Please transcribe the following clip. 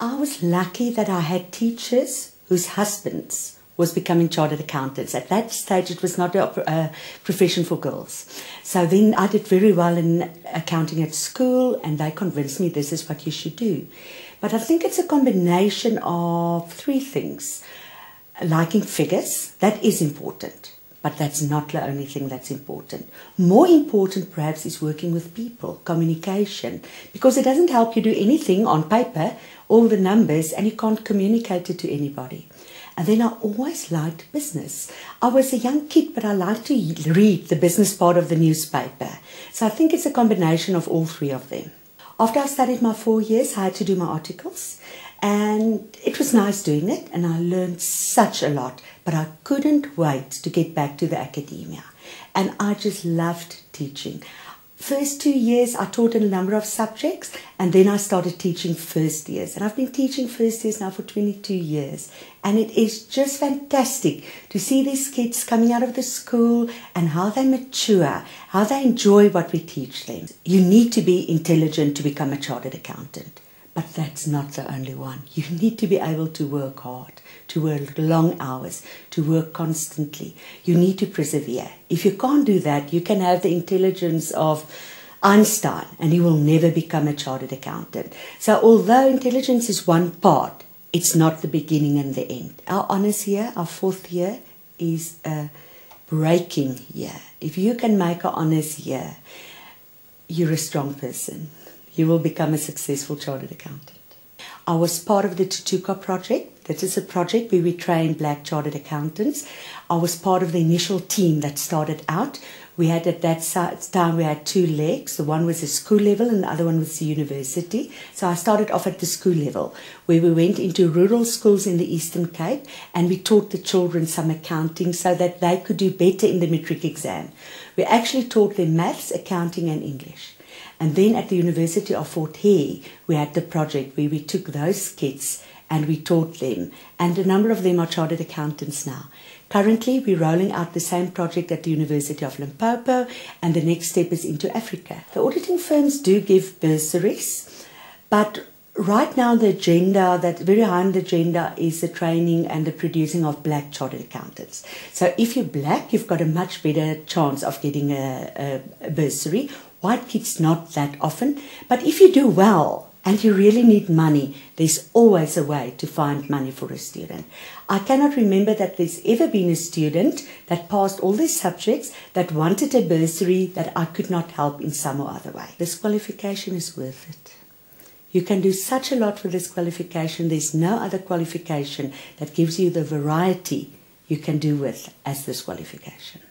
I was lucky that I had teachers whose husbands was becoming chartered accountants. At that stage, it was not a profession for girls. So then I did very well in accounting at school, and they convinced me this is what you should do. But I think it's a combination of three things. Liking figures, that is important, but that's not the only thing that's important. More important, perhaps, is working with people, communication, because it doesn't help you do anything on paper, all the numbers, and you can't communicate it to anybody. And then I always liked business. I was a young kid, but I liked to read the business part of the newspaper. So I think it's a combination of all three of them. After I studied my 4 years, I had to do my articles. And it was nice doing it, and I learned such a lot. But I couldn't wait to get back to the academia. And I just loved teaching. First 2 years, I taught in a number of subjects, and then I started teaching first years. And I've been teaching first years now for 22 years. And it is just fantastic to see these kids coming out of the school and how they mature, how they enjoy what we teach them. You need to be intelligent to become a chartered accountant. But that's not the only one. You need to be able to work hard, to work long hours, to work constantly. You need to persevere. If you can't do that, you can have the intelligence of Einstein and you will never become a chartered accountant. So although intelligence is one part, it's not the beginning and the end. Our honours year, our 4th year, is a breaking year. If you can make an honours year, you're a strong person. You will become a successful chartered accountant. I was part of the Tutuka project. That is a project where we train black chartered accountants. I was part of the initial team that started out. We had at that time, we had 2 legs. The one was the school level and the other one was the university. So I started off at the school level, where we went into rural schools in the Eastern Cape and we taught the children some accounting so that they could do better in the matric exam. We actually taught them maths, accounting and English. And then at the University of Fort Hare, we had the project where we took those kids and we taught them. And a number of them are chartered accountants now. Currently, we're rolling out the same project at the University of Limpopo, and the next step is into Africa. The auditing firms do give bursaries, but right now the agenda, that very high on the agenda, is the training and the producing of black chartered accountants. So if you're black, you've got a much better chance of getting a bursary. White kids not that often, but if you do well and you really need money, there's always a way to find money for a student. I cannot remember that there's ever been a student that passed all these subjects that wanted a bursary that I could not help in some or other way. This qualification is worth it. You can do such a lot with this qualification. There's no other qualification that gives you the variety you can do with as this qualification.